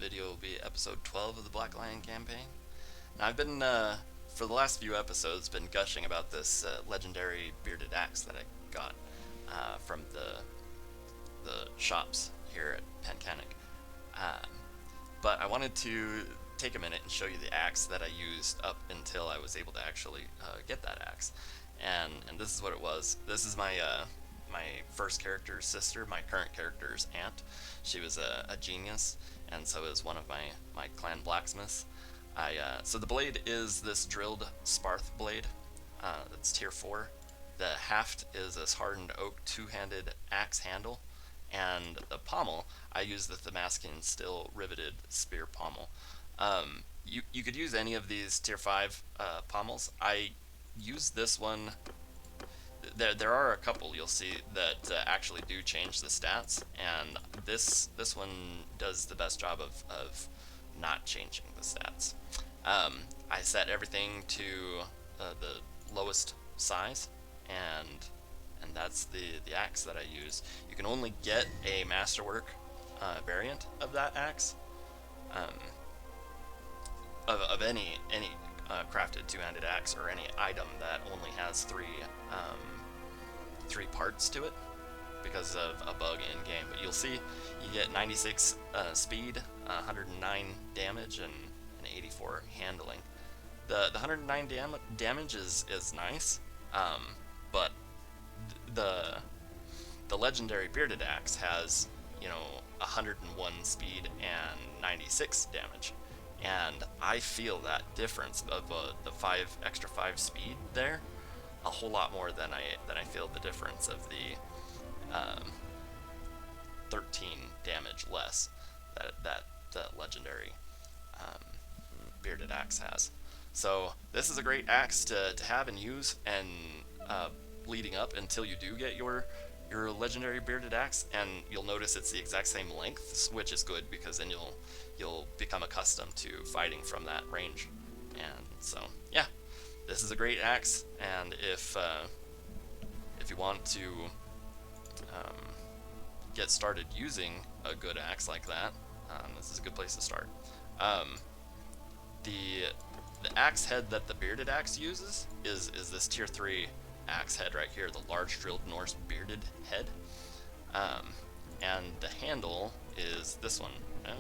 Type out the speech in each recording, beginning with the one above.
video will be episode 12 of the Black Lion campaign. Now I've been, for the last few episodes, been gushing about this legendary bearded axe that I got from the shops here at Pancanic. But I wanted to take a minute and show you the axe that I used up until I was able to actually get that axe. And this is what it was. This is my my first character's sister, my current character's aunt. She was a genius, and so is one of my clan blacksmiths. So the blade is this drilled Sparth blade. It's tier 4. The haft is this hardened oak two-handed axe handle, and the pommel, I use the Damascus steel riveted spear pommel. You could use any of these tier 5 pommels. I use this one. There are a couple you'll see that actually do change the stats, and this one does the best job of not changing the stats. I set everything to the lowest size, and that's the axe that I use. You can only get a masterwork variant of that axe, of any crafted two-handed axe or any item that only has three parts to it because of a bug in game. But you'll see you get 96 speed, 109 damage, and 84 handling. The 109 damage is nice, but the legendary bearded axe has 101 speed and 96 damage. And I feel that difference of the extra 5 speed there a whole lot more than I feel the difference of the 13 damage less that legendary bearded axe has. So this is a great axe to have and use, and leading up until you do get your legendary bearded axe, and you'll notice it's the exact same length, which is good because then you'll become accustomed to fighting from that range. And so yeah, this is a great axe, and if you want to get started using a good axe like that, this is a good place to start. The axe head that the bearded axe uses is this tier 3 axe head right here, the large drilled Norse bearded head. And the handle is this one. No?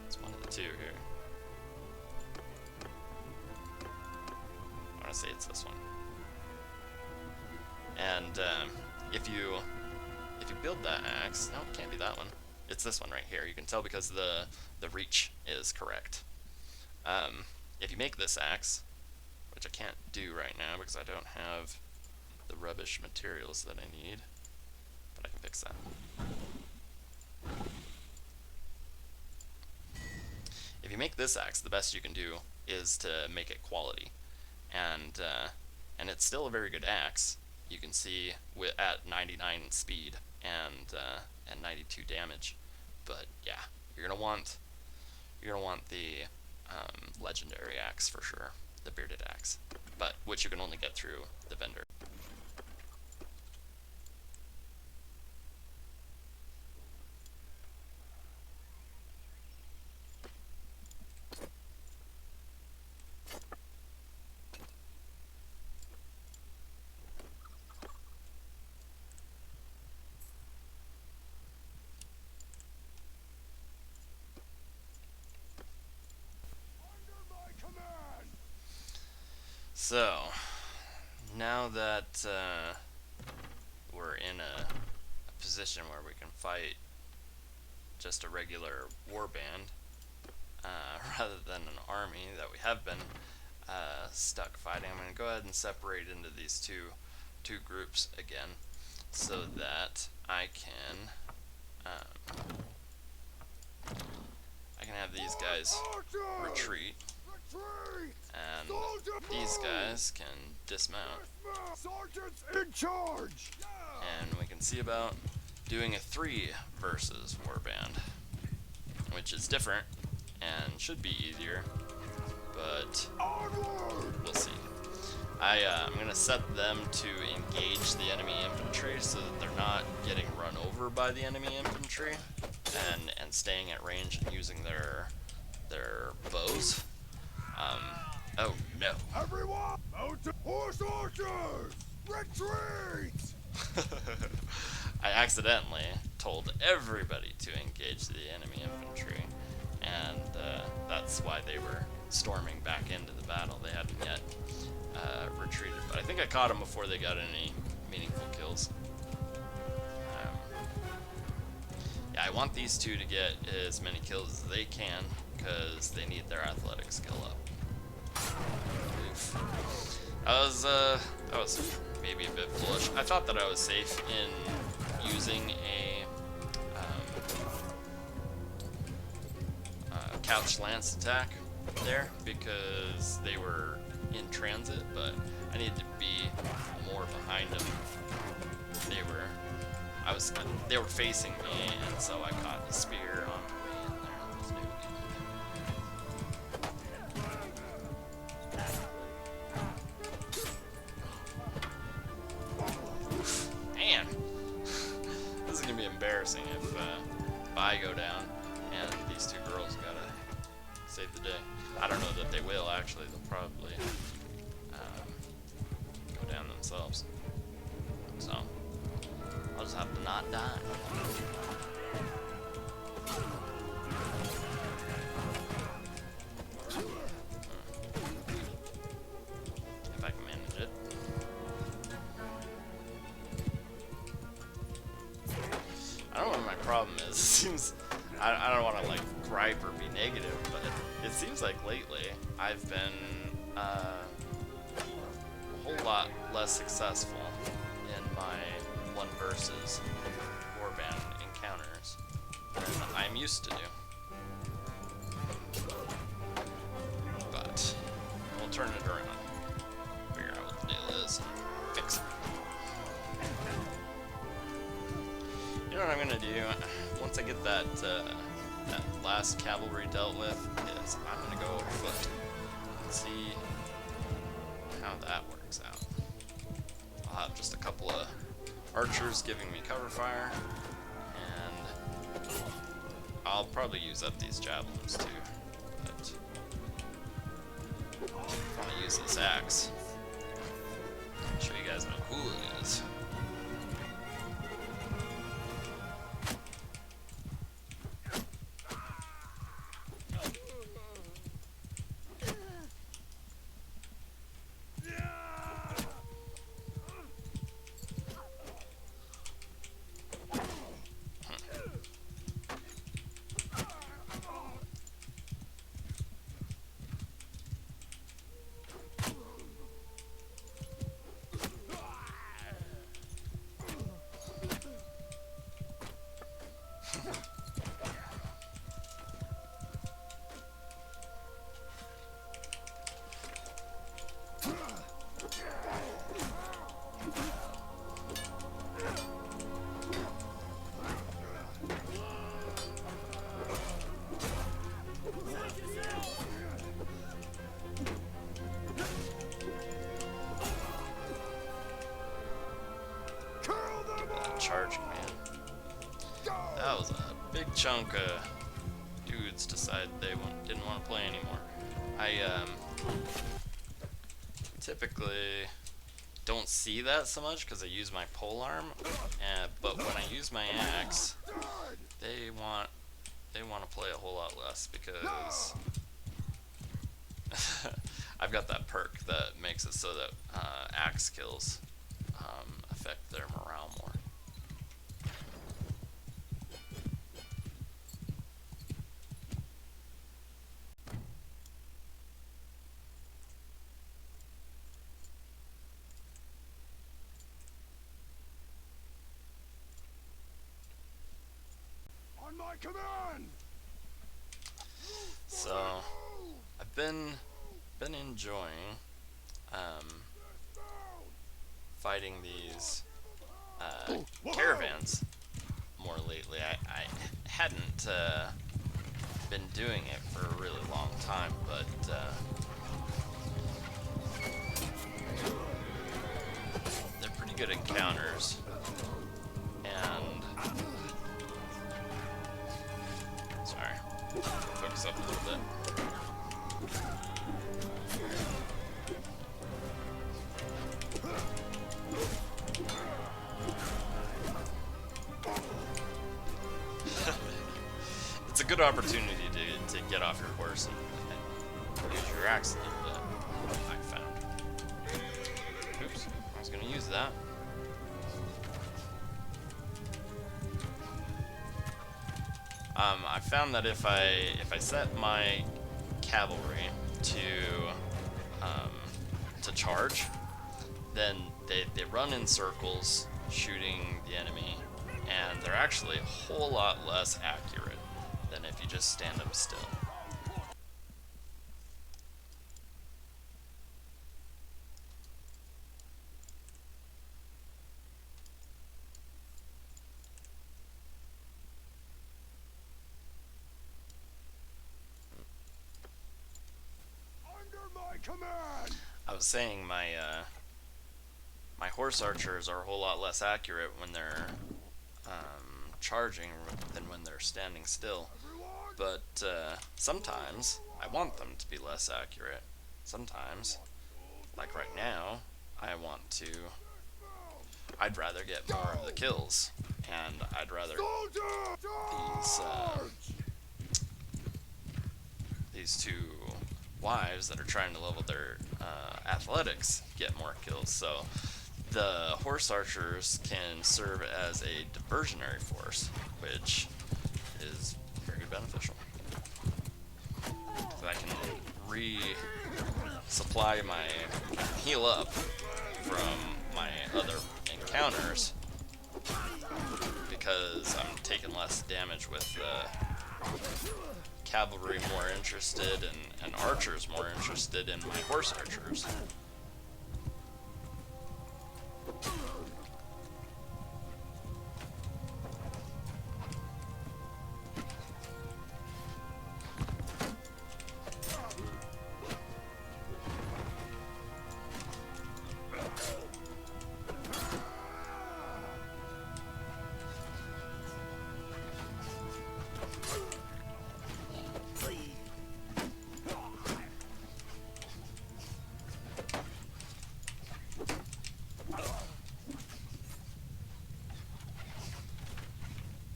It's one of the two here. I want to say it's this one. And if you build that axe, no, it can't be that one. It's this one right here. You can tell because the reach is correct. If you make this axe, which I can't do right now because I don't have the rubbish materials that I need, but I can fix that. If you make this axe, the best you can do is to make it quality, and it's still a very good axe. You can see at 99 speed and 92 damage, but yeah, you're gonna want the legendary axe for sure, the bearded axe, but which you can only get through the vendor. So, now that we're in a position where we can fight just a regular warband, rather than an army that we have been stuck fighting, I'm going to go ahead and separate into these two groups again, so that I can have these guys retreat, and these guys can dismount. Sergeant's in charge! And we can see about doing a 3 versus warband, which is different and should be easier, but we'll see. I'm gonna set them to engage the enemy infantry so that they're not getting run over by the enemy infantry, and staying at range and using their bows. Oh no! Everyone, mounted horse archers, retreat! I accidentally told everybody to engage the enemy infantry, and that's why they were storming back into the battle. They hadn't yet retreated, but I think I caught them before they got any meaningful kills. Yeah, I want these two to get as many kills as they can because they need their athletic skill up. Oof. That was maybe a bit foolish. I thought that I was safe in using a couch lance attack there because they were in transit, but I needed to be more behind them. They were facing me, and so I caught the spear on my way in there. That was no good. Oof. Man, this is gonna be embarrassing if I go down and these two girls gotta save the day. I don't know that they will, actually. They'll probably go down themselves. So, I'll just have to not die. If I can manage it. I don't know what my problem is. It seems... I don't want to, like, gripe or be negative, but it seems like lately I've been a whole lot less successful in my one versus warband encounters than I'm used to do. But we'll turn it around, figure out what the deal is, and fix it. You know what I'm gonna do? Once I get that last cavalry dealt with, is I'm gonna go foot and see how that works out. I'll have just a couple of archers giving me cover fire, and I'll probably use up these javelins too. But I want to use this axe. Show you guys how cool it is. Charging, man. That was a big chunk of dudes decided they didn't want to play anymore. I typically don't see that so much because I use my polearm, but when I use my axe, they want to play a whole lot less because I've got that perk that makes it so that axe kills affect their morale more. On my command! So I've been enjoying fighting these caravans more lately. I hadn't been doing it for a really long time, but good encounters, and sorry, focus up a little bit. It's a good opportunity to get off your horse and use your axe a little bit, I found. Oops, I was going to use that. I found that if I set my cavalry to charge, then they run in circles shooting the enemy, and they're actually a whole lot less accurate than if you just stand them still. Under my command! I was saying my horse archers are a whole lot less accurate when they're charging than when they're standing still. But sometimes I want them to be less accurate. Sometimes, like right now, I'd rather get more of the kills, and I'd rather these two wives that are trying to level their athletics get more kills. So the horse archers can serve as a diversionary force, which is very beneficial. So I can resupply heal up from my other encounters because I'm taking less damage with cavalry more interested and archers more interested in my horse archers.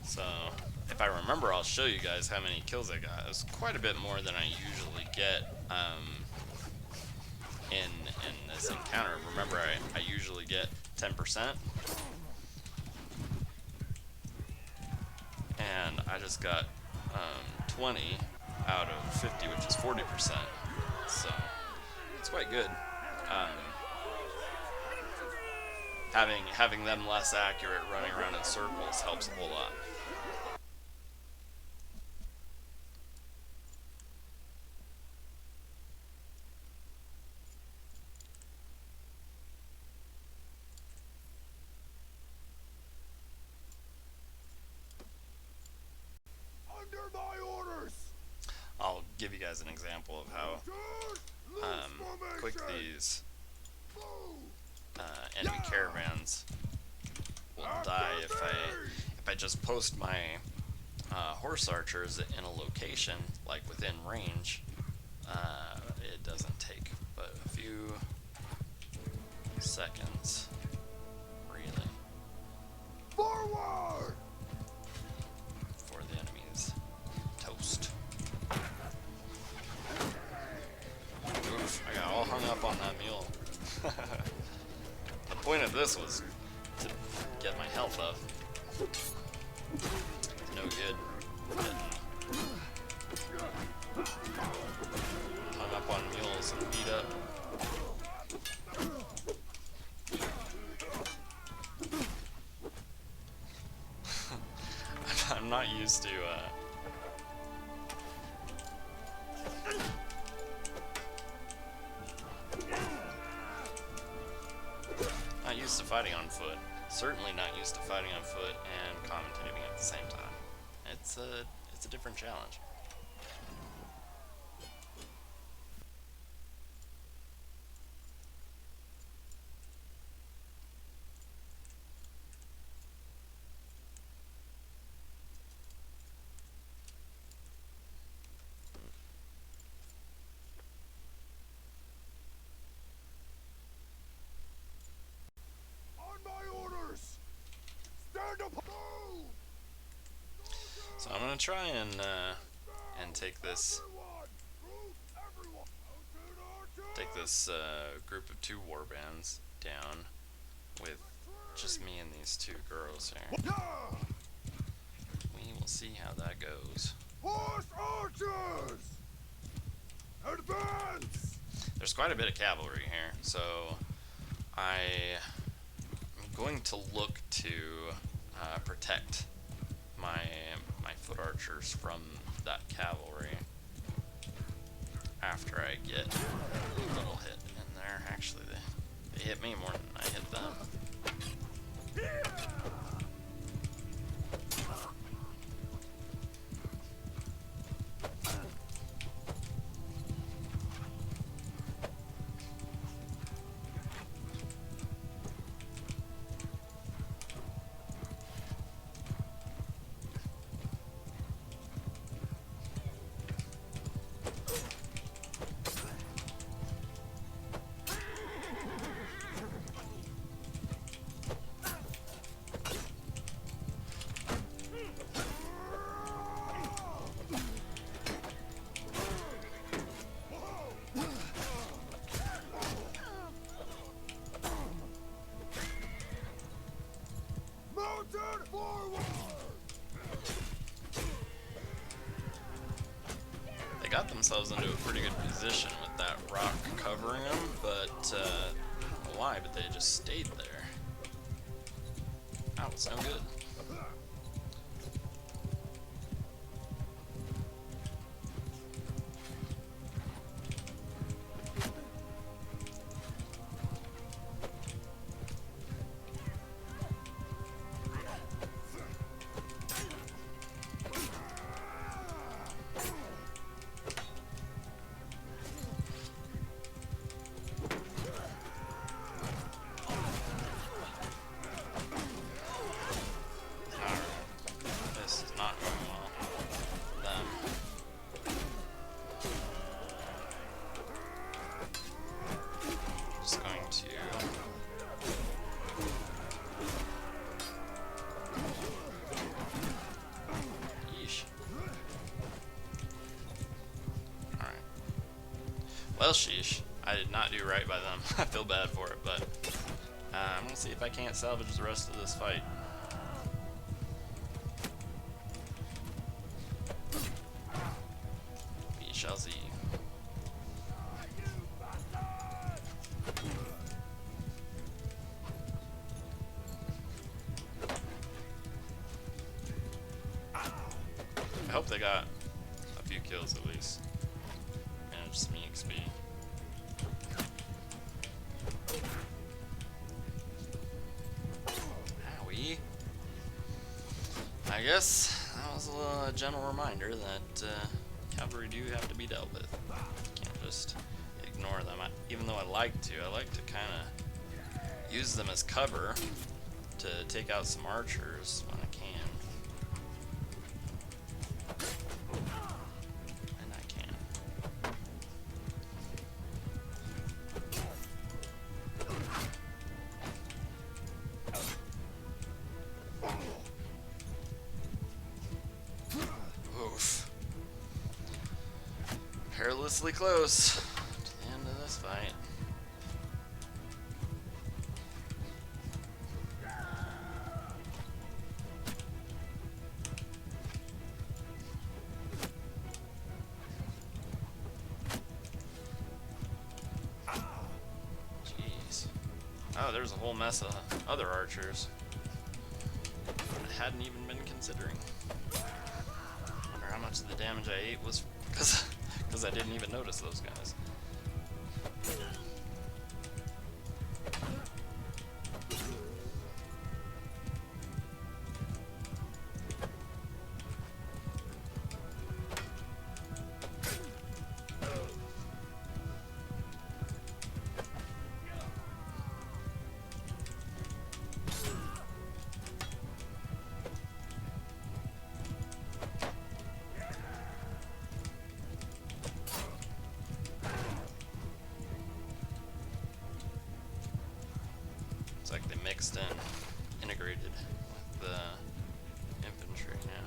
So, if I remember, I'll show you guys how many kills I got. It was quite a bit more than I usually get in this encounter. Remember, I usually get 10%, and I just got 20 out of 50, which is 40%. So, it's quite good. Having them less accurate running around in circles helps a whole lot. Under my orders! I'll give you guys an example of how quick these enemy caravans will die if I just post my horse archers in a location like within range. It doesn't take but a few seconds, really, Forward! for the enemy's toast. Oof, I got all hung up on that mule. The point of this was to get my health up. It's no good getting hung up on mules and beat up. I'm not used to fighting on foot. Certainly not used to fighting on foot and commentating at the same time. It's a different challenge. gonna try and take this group of 2 warbands down with just me and these 2 girls here. We will see how that goes. Horse archers! Advance! There's quite a bit of cavalry here, so I'm going to look to protect my foot archers from that cavalry after I get a little hit in there. Actually, they hit me more than I hit them. Mounted forward! They got themselves into a pretty good position with that rock covering them, but I don't know why, but they just stayed there. That was no good. Well, sheesh. I did not do right by them. I feel bad for it, but I'm gonna see if I can't salvage the rest of this fight. We shall see. I hope they got a few kills at least. Manage some EXP. Howie. I guess that was a gentle reminder that cavalry do have to be dealt with. Can't just ignore them. Even though I like to kind of use them as cover to take out some archers when I can. And I can. Oof. Perilously close to the end of this fight. Jeez. Oh, there's a whole mess of other archers I hadn't even been considering. Wonder how much of the damage I ate was because I didn't even notice those guys. It's like they mixed in, integrated with the infantry now.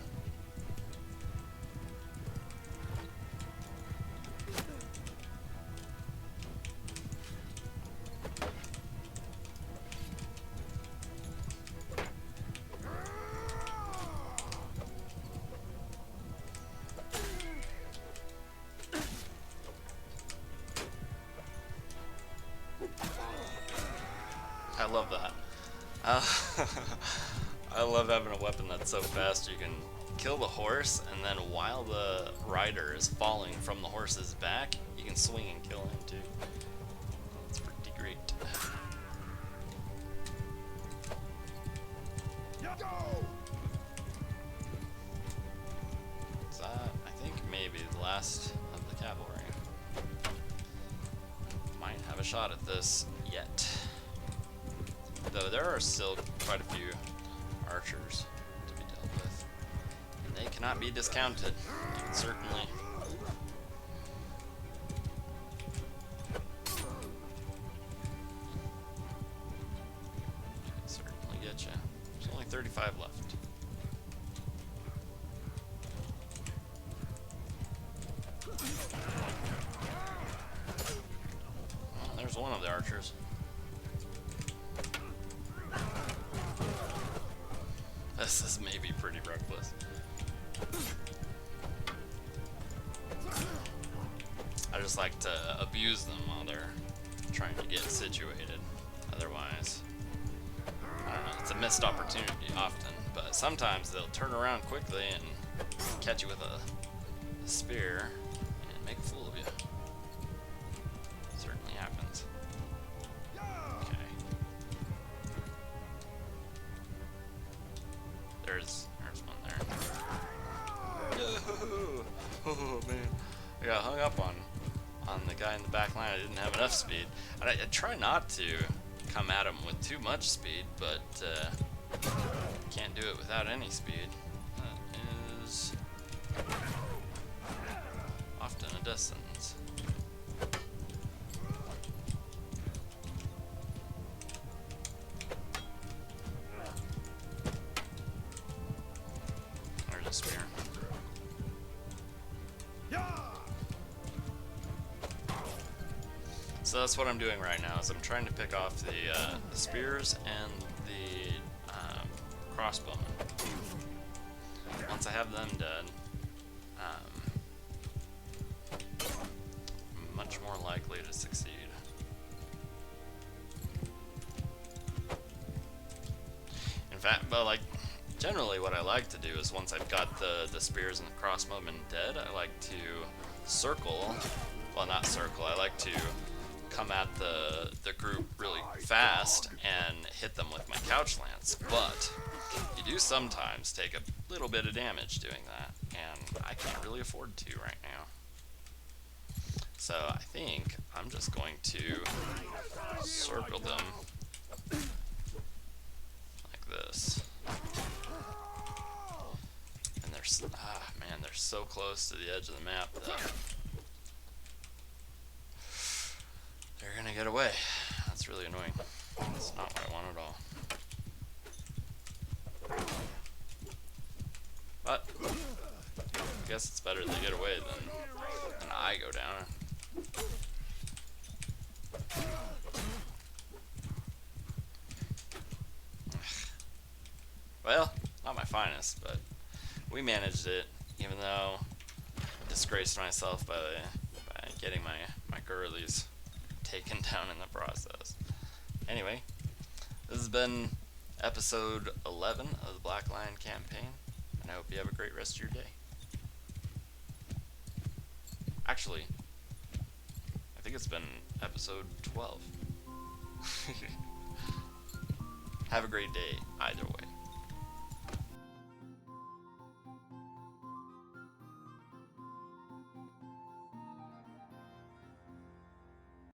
Uh, I love having a weapon that's so fast you can kill the horse, and then while the rider is falling from the horse's back, you can swing and kill him too. It's pretty great. Go! So I think maybe the last of the cavalry. Might have a shot at this yet. Though there are still quite a few archers to be dealt with. And they cannot be discounted. You can certainly get you. There's only 35 left. Well, there's one of the archers. This is maybe pretty reckless. I just like to abuse them while they're trying to get situated. Otherwise, I don't know, it's a missed opportunity often, but sometimes they'll turn around quickly and catch you with a spear and make a fool of you. Certainly happens. Okay. There's one there. Oh man, I got hung up on the guy in the back line. I didn't have enough speed. And I try not to come at him with too much speed, but can't do it without any speed. That is often a distance. There's a spear. So that's what I'm doing right now, is I'm trying to pick off the spears and the crossbowmen. Once I have them dead, I'm much more likely to succeed. In fact, but like, generally what I like to do is once I've got the spears and the crossbowmen dead, I like to circle, well not circle, I like to come at the group really fast and hit them with my couch lance, but you do sometimes take a little bit of damage doing that, and I can't really afford to right now. So I think I'm just going to circle them like this. And they're, man, they're so close to the edge of the map though. They're gonna get away. That's really annoying. That's not what I want at all. But I guess it's better they get away than I go down. Well, not my finest, but we managed it, even though I disgraced myself by getting my girlies taken down in the process. Anyway, this has been episode 11 of the Black Lion campaign, and I hope you have a great rest of your day. Actually, I think it's been episode 12. Have a great day either way.